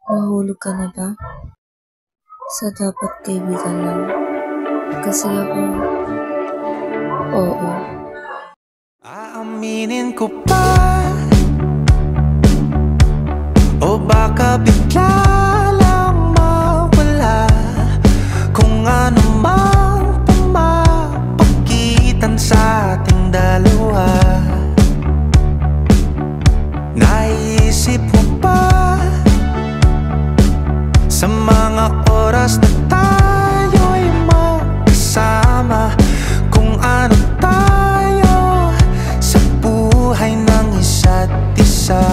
Nahulog ka na ba? Sa dapat kaibigan lang. Kasi ako, oo. Aaminin ko pa, o baka bigla lang mawala kung ano mang pumapagitan sa ating dalawa. Naisip mo ba sa mga oras na tayo'y magkasama kung ano tayo sa buhay ng isa't isa?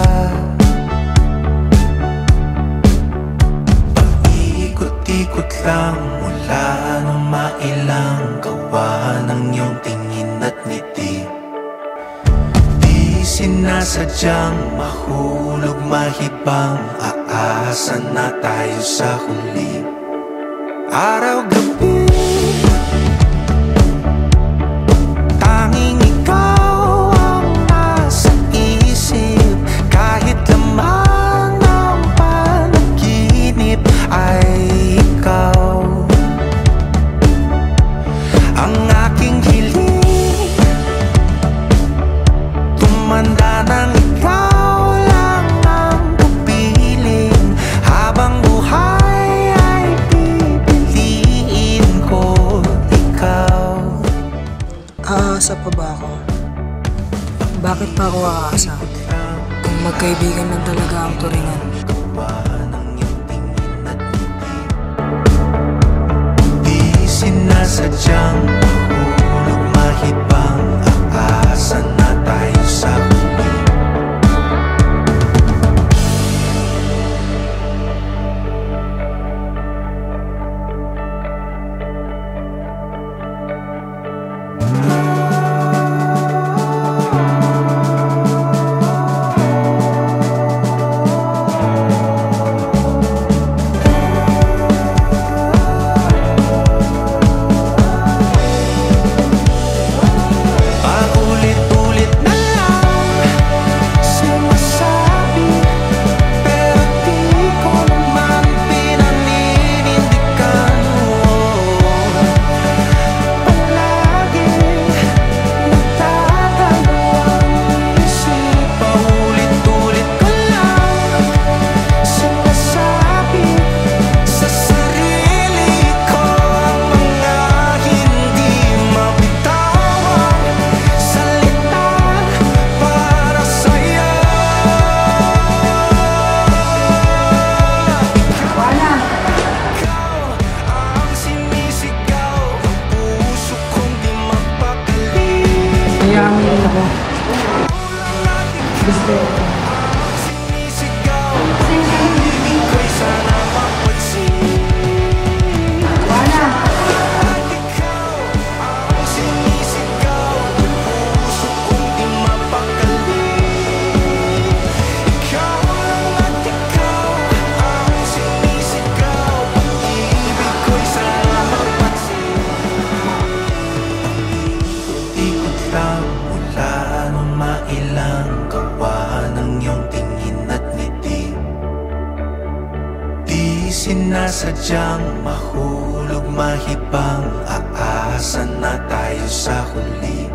Paikot-ikot lang mula nung mailang gawa ng iyong tingin at ngiti. Di sinasadyang mahulog mahibang, aasa na tayo sa huli. Araw-gabi tanging ikaw ang nasa isip, kahit lamang ng panaginip ay ikaw ang aking hiling. Tumanda ng ikaw lang ang pupiling, habang buhay ay pipiliin ko ikaw. Aasa pa ba ako? Bakit pa ako aasa? Kung magkaibigan lang talaga ang turingan. Di sinasadyang mahulog mahibang, aasa na tayo sa huli. Paulit-ulit na lang sinasabi, pero di ko naman pinaninindigan mo. Palagi nagdadalawang isip, paulit-ulit ko lang sinasabi sa sarili ko ang mga hindi mabitawang salita para sa'yo. Ikaw ang sinisigaw ng puso kong di mapakali. Mayaman ako. Gusto. Sinisigaw ang ibig ko'y sana mapansin. At ikaw ang sinisigaw ng puso kong di mapakali. Ikaw lang at ikaw ang sinisigaw ang ibig ko'y sana mapansin. Ikot lang mula nung mailang gawa ng iyong tingin at ngiti. Di sinasadyang mahulog mahibang, aasa na tayo sa huli.